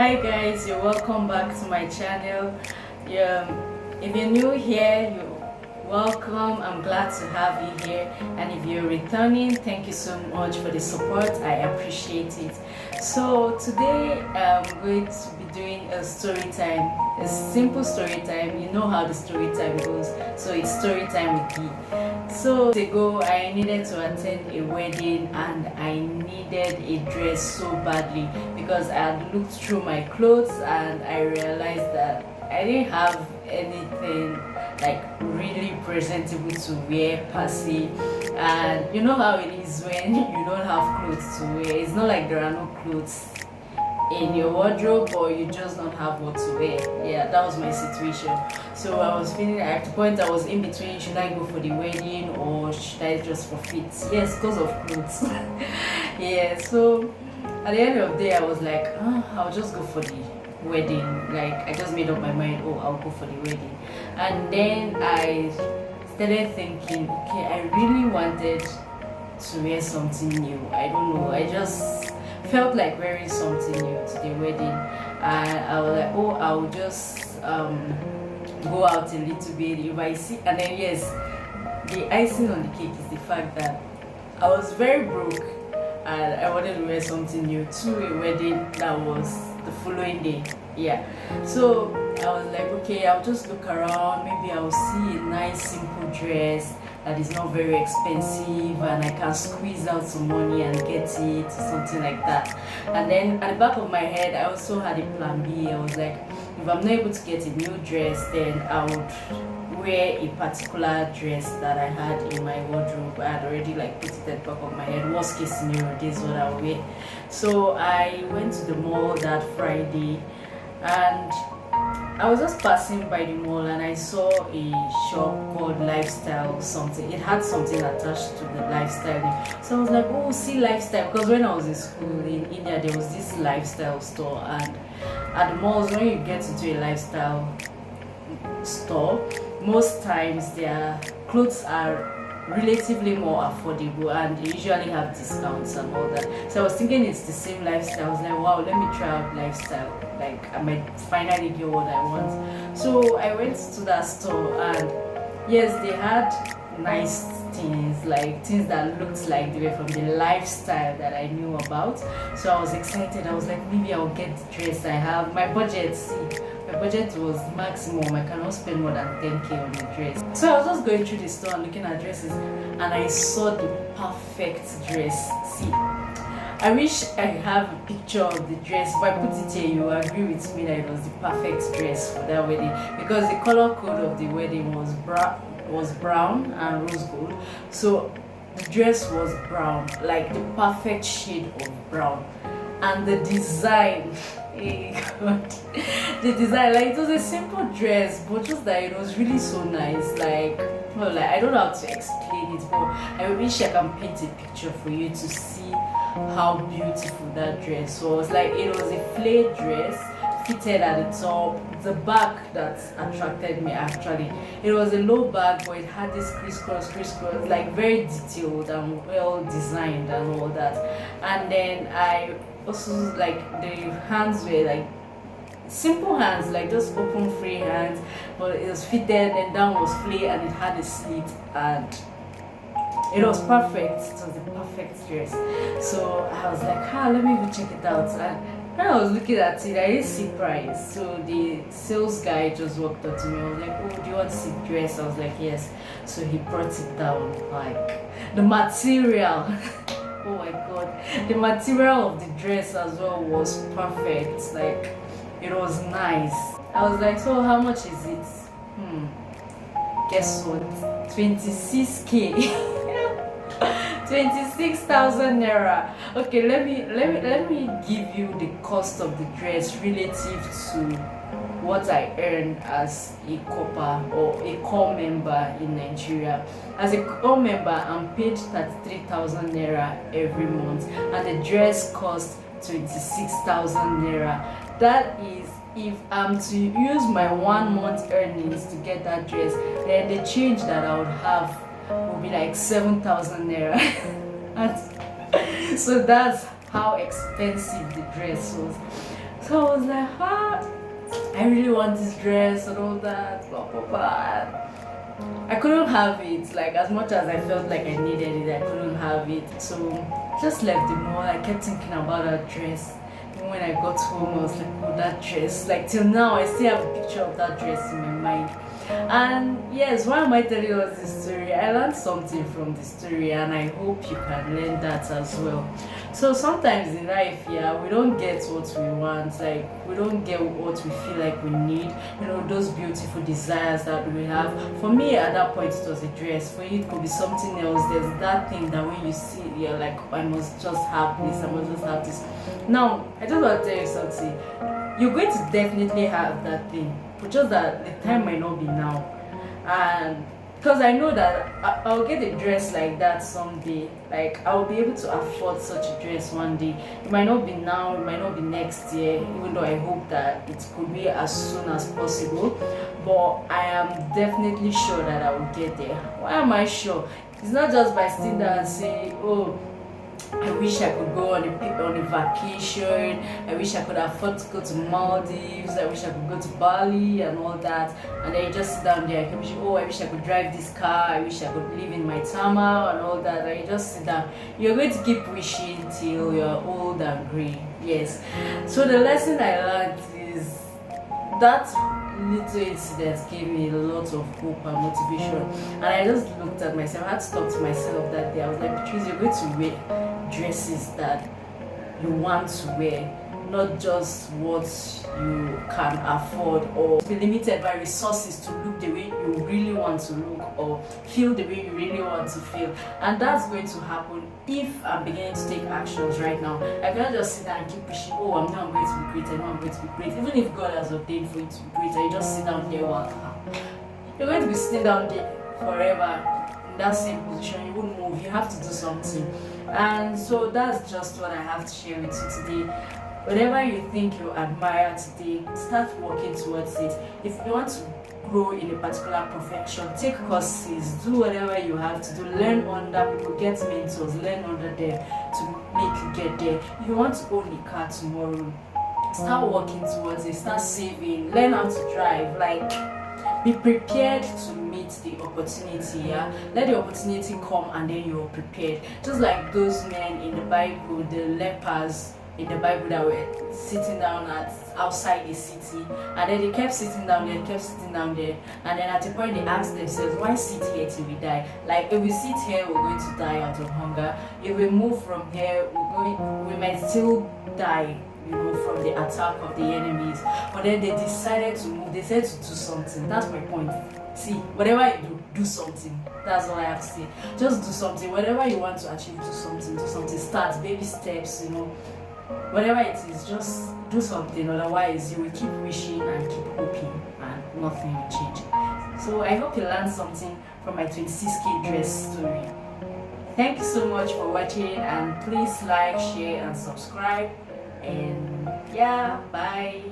Hi guys, you're welcome back to my channel. If you're new here, you're welcome. I'm glad to have you here, and if you're returning, thank you so much for the support. I appreciate it. So today I'm going to be doing a story time, a simple story time. You know how the story time goes, so it's story time with me. So ago I needed to attend a wedding and I needed a dress so badly because I had looked through my clothes and I realized that I didn't have anything like really presentable to wear per se. And you know how it is when you don't have clothes to wear. It's not like there are no clothes in your wardrobe, or you just don't have what to wear. Yeah, that was my situation. So I was feeling, at the point I was in between, should I go for the wedding or should I just forfeit? Yes, because of clothes. Yeah, so at the end of the day I was like, I'll just go for the wedding. Like, I just made up my mind, I'll go for the wedding. And then I started thinking, okay, I really wanted to wear something new. I don't know, I just felt like wearing something new to the wedding, and I was like, I'll just go out a little bit if I see. And then yes, the icing on the cake is the fact that I was very broke and I wanted to wear something new to a wedding that was the following day. Yeah, so I was like, okay, I'll just look around, maybe I'll see a nice simple dress that is not very expensive and I can squeeze out some money and get it or something like that. And then at the back of my head I also had a plan B. I was like, if I'm not able to get a new dress, then I would wear a particular dress that I had in my wardrobe. I had already like put it at the back of my head. Worst case scenario, this is what I would wear. So I went to the mall that Friday, and I was just passing by the mall and I saw a shop called Lifestyle something. It had something attached to the Lifestyle name. So I was like, see Lifestyle. Because when I was in school in India, there was this Lifestyle store. And at the malls, when you get into a Lifestyle store, most times their clothes are relatively more affordable and they usually have discounts and all that. So I was thinking it's the same Lifestyle. I was like, wow, let me try out Lifestyle. Like, I might finally get what I want. So I went to that store, and yes, they had nice things, like things that looked like they were from the lifestyle that I knew about. So I was excited. I was like, maybe I'll get the dress. I have my budget. My budget was maximum. I cannot spend more than 10k on a dress. So I was just going through the store and looking at dresses, and I saw the perfect dress. See, I wish I have a picture of the dress. If I put it here, you will agree with me that it was the perfect dress for that wedding, because the color code of the wedding was brown and rose gold. So the dress was brown, like the perfect shade of brown, and the design. God. The design, like, it was a simple dress, but just that it was really so nice. Like I don't know how to explain it, but I wish I can paint a picture for you to see how beautiful that dress was. Like, it was a flared dress, fitted at the top. The back that attracted me, actually, it was a low back, but it had this crisscross, like very detailed and well designed and all that. And then I also, like, the hands were like simple hands, like just open free hands, but it was fitted and down was flared and it had a slit, and it was perfect. It was the perfect dress. So I was like, let me go check it out. And when I was looking at it, I didn't see price. So the sales guy just walked up to me. I was like, do you want to see the dress? I was like, yes. So he brought it down. Like, the material oh my god, the material of the dress as well was perfect. Like, it was nice. I was like, so how much is it? Guess what? 26k. 26,000 naira. Okay, let me give you the cost of the dress relative to what I earn as a corper or a core member in Nigeria. As a core member, I'm paid 33,000 naira every month, and the dress costs 26,000 naira. That is, if I'm to use my 1 month earnings to get that dress, then the change that I would have would be like 7,000 naira. And so that's how expensive the dress was. So I was like, I really want this dress and all that, blah blah blah. I couldn't have it. Like, as much as I felt like I needed it, I couldn't have it. So just left the mall. I kept thinking about that dress. Even when I got home, I was like, oh, that dress. Like, till now, I still have a picture of that dress in my mind. And yes, why am I telling us this story? I learned something from the story, and I hope you can learn that as well. So sometimes in life, yeah, we don't get what we want, like we don't get what we feel like we need, you know, those beautiful desires that we have. For me at that point it was a dress, for you it could be something else. There's that thing that when you see it, you're like, I must just have this, I must just have this. Now I just want to tell you something. You're going to definitely have that thing, but just that the time might not be now. And because I know that I'll get a dress like that someday. Like, I'll be able to afford such a dress one day. It might not be now, it might not be next year, even though I hope that it could be as soon as possible. But I am definitely sure that I will get there. Why am I sure? It's not just by sitting there and saying, oh, I wish I could go on a vacation. I wish I could afford to go to Maldives. I wish I could go to Bali and all that. And then you just sit down there and wish, oh, I wish I could drive this car. I wish I could live in my Tama and all that. And you just sit down. You're going to keep wishing till you're old and grey. Yes. So the lesson I learned is that little incident gave me a lot of hope and motivation. And I just looked at myself. I had to talk to myself that day. I was like, Patrice, you're going to wear dresses that you want to wear, not just what you can afford, or be limited by resources to look the way you really want to look or feel the way you really want to feel. And that's going to happen if I'm beginning to take actions right now. I cannot just sit down and keep pushing, oh, I know I'm going to be great, I know I'm going to be great. Even if God has ordained for you to be great, and you just sit down there, you're going to be sitting down there forever in that same position. You won't move. You have to do something. And so that's just what I have to share with you today. Whatever you think you admire today, start working towards it. If you want to grow in a particular profession, take courses, do whatever you have to do, learn under people, get mentors, learn under them to make you get there. If you want to own a car tomorrow, start working towards it, start saving, learn how to drive. Like, be prepared to meet the opportunity. Yeah, let the opportunity come and then you're prepared. Just like those men in the Bible, the lepers in the Bible that were sitting down outside the city, and then they kept sitting down there, and then at a point they asked themselves, why sit here till we die? Like, if we sit here, we're going to die out of hunger. If we move from here, we might still die, you know, from the attack of the enemies. But then they decided to move. They said to do something. That's my point. See, whatever you do something. That's all I have to say. Just do something. Whatever you want to achieve, do something. Start, baby steps, you know. Whatever it is, just do something. Otherwise, you will keep wishing and keep hoping, and nothing will change. So I hope you learned something from my 26K dress story. Thank you so much for watching, and please like, share, and subscribe. And yeah, bye.